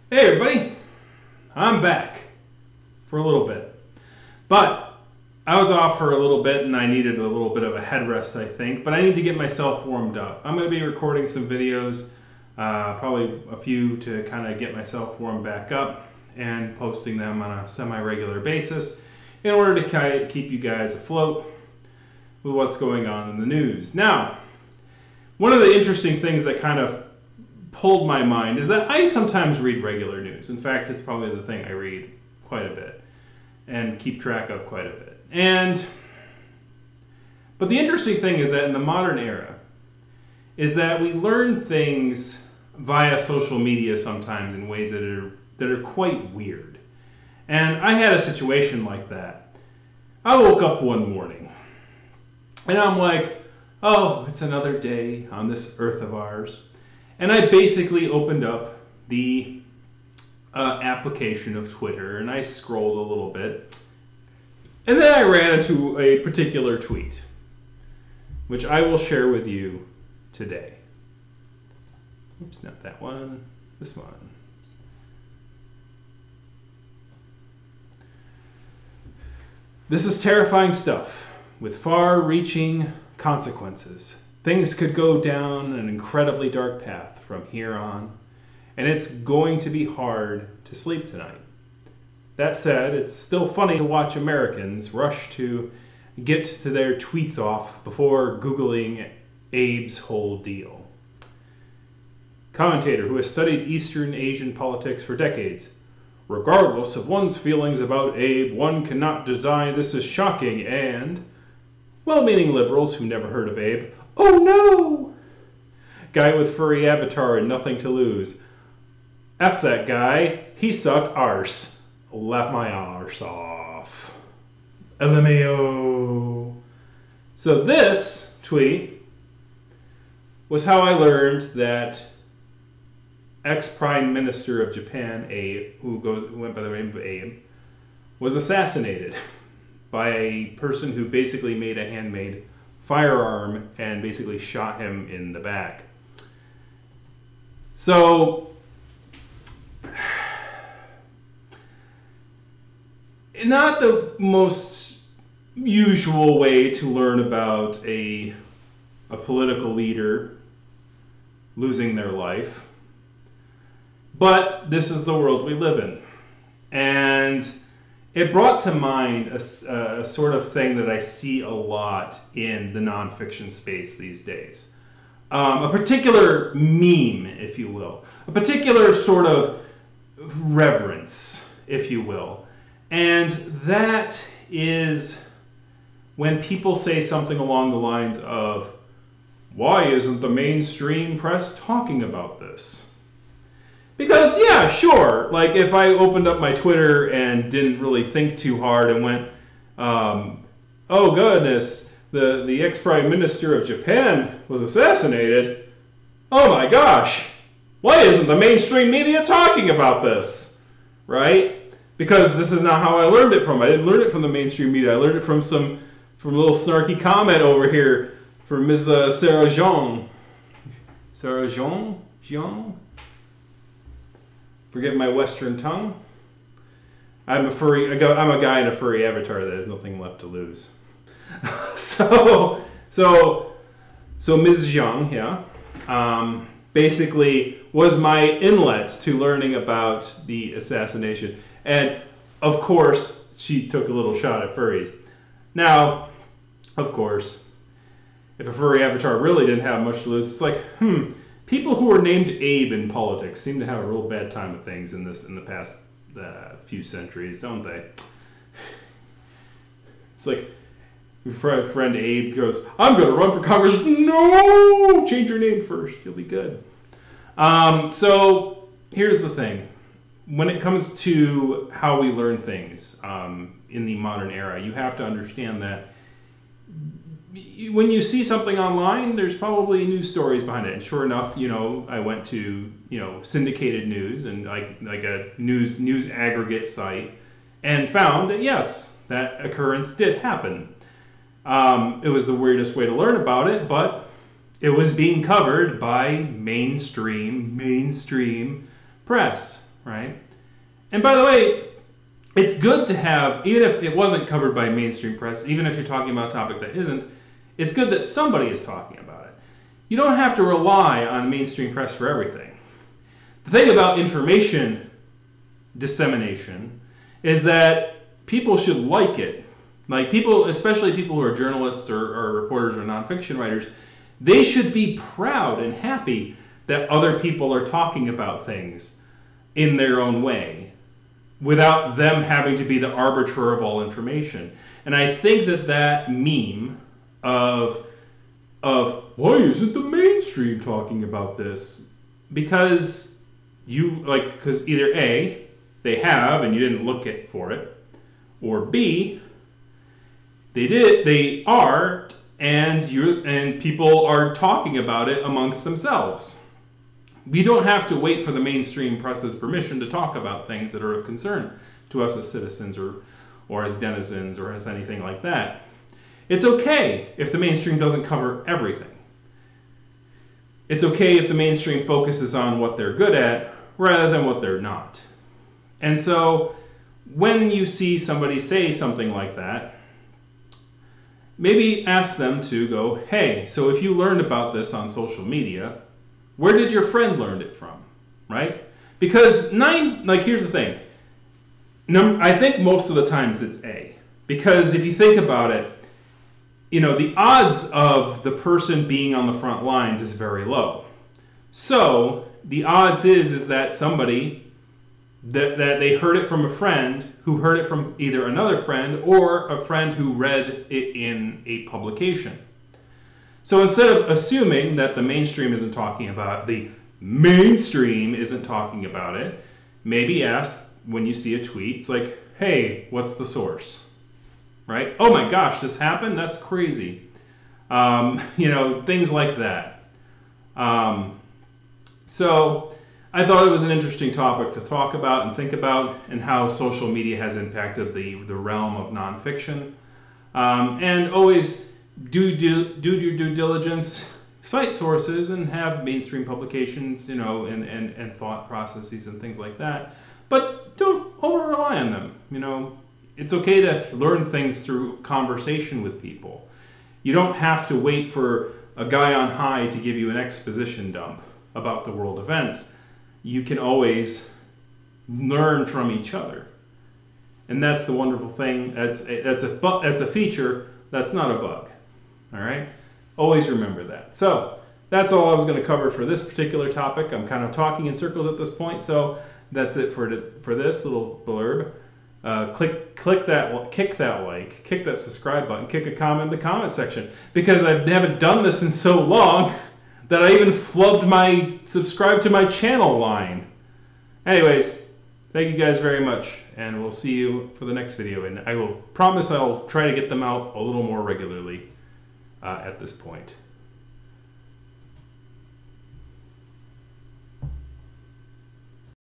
Hey everybody, I'm back for a little bit. But I was off for a little bit and I needed a little bit of a head rest, I think. But I need to get myself warmed up. I'm going to be recording some videos, probably a few to kind of get myself warmed back up and posting them on a semi-regular basis in order to keep you guys afloat with what's going on in the news. Now, one of the interesting things that kind of pulled my mind is that I sometimes read regular news. In fact, it's probably the thing I read quite a bit and keep track of quite a bit. But the interesting thing is that in the modern era is that we learn things via social media sometimes in ways that are quite weird. And I had a situation like that. I woke up one morning and I'm like, oh, it's another day on this earth of ours. And I basically opened up the application of Twitter and I scrolled a little bit. And then I ran into a particular tweet, which I will share with you today. Oops, not that one, this one. This is terrifying stuff with far-reaching consequences. Things could go down an incredibly dark path from here on, and it's going to be hard to sleep tonight. That said, it's still funny to watch Americans rush to get to their tweets off before Googling Abe's whole deal. Commentator who has studied Eastern Asian politics for decades. Regardless of one's feelings about Abe, one cannot deny this is shocking and... well-meaning liberals who never heard of Abe. Oh no! Guy with furry avatar and nothing to lose. F that guy. He sucked arse. Laugh my arse off. LMAO. So this tweet was how I learned that ex-Prime Minister of Japan, Abe, who went by the name of Abe, was assassinated by a person who basically made a handmade firearm and basically shot him in the back. So, not the most usual way to learn about a political leader losing their life, but this is the world we live in. And it brought to mind a sort of thing that I see a lot in the nonfiction space these days. A particular meme, if you will. A particular sort of reverence, if you will. And that is when people say something along the lines of, why isn't the mainstream press talking about this? Because, yeah, sure, like if I opened up my Twitter and didn't really think too hard and went, oh goodness, the ex-Prime Minister of Japan was assassinated. Oh my gosh, why isn't the mainstream media talking about this? Right? Because this is not how I learned it from. I didn't learn it from the mainstream media. I learned it from a little snarky comment over here from Ms. Sarah Jeong. Sarah Jeong? Jeong? Forgive my Western tongue. I'm a guy in a furry avatar that has nothing left to lose. So Ms. Zhang, yeah, basically was my inlet to learning about the assassination. And of course, she took a little shot at furries. Now, of course, if a furry avatar really didn't have much to lose, it's like, people who are named Abe in politics seem to have a real bad time of things in the past few centuries, don't they? It's like your friend Abe goes, I'm going to run for Congress. No! Change your name first. You'll be good. So here's the thing. When it comes to how we learn things in the modern era, you have to understand that when you see something online, there's probably news stories behind it. And sure enough, I went to, syndicated news and like a news aggregate site and found that yes, that occurrence did happen. It was the weirdest way to learn about it, but it was being covered by mainstream press. right? And by the way, it's good to have, even if it wasn't covered by mainstream press, even if you're talking about a topic that isn't, it's good that somebody is talking about it. You don't have to rely on mainstream press for everything. The thing about information dissemination is that people should like it. Like people, especially people who are journalists or reporters or nonfiction writers, they should be proud and happy that other people are talking about things in their own way without them having to be the arbiter of all information. And I think that that meme of why isn't the mainstream talking about this? Because because either A, they have and you didn't look for it, or B, they are, and people are talking about it amongst themselves. We don't have to wait for the mainstream press's permission to talk about things that are of concern to us as citizens or as denizens or as anything like that. It's okay if the mainstream doesn't cover everything. It's okay if the mainstream focuses on what they're good at rather than what they're not. And so when you see somebody say something like that, maybe ask them to go, hey, so if you learned about this on social media, where did your friend learn it from, right? Because here's the thing. I think most of the times it's A. Because if you think about it, the odds of the person being on the front lines is very low. So the odds is that somebody, that they heard it from a friend who heard it from either another friend or a friend who read it in a publication. So instead of assuming that the mainstream isn't talking about it, maybe ask when you see a tweet, it's like, hey, what's the source? Right? Oh my gosh, this happened? That's crazy. Things like that. So I thought it was an interesting topic to talk about and think about, and how social media has impacted the realm of nonfiction. And always do your due diligence, cite sources, and have mainstream publications, and thought processes and things like that. But don't over-rely on them. It's okay to learn things through conversation with people. You don't have to wait for a guy on high to give you an exposition dump about the world events. You can always learn from each other. And that's the wonderful thing. That's a feature. That's not a bug. All right? Always remember that. So that's all I was going to cover for this particular topic. I'm kind of talking in circles at this point, so that's it for this little blurb. Kick that like, kick that subscribe button, kick a comment in the comment section, because I haven't done this in so long that I even flubbed my subscribe to my channel line. Anyways, thank you guys very much, and we'll see you for the next video. And I will promise I'll try to get them out a little more regularly at this point.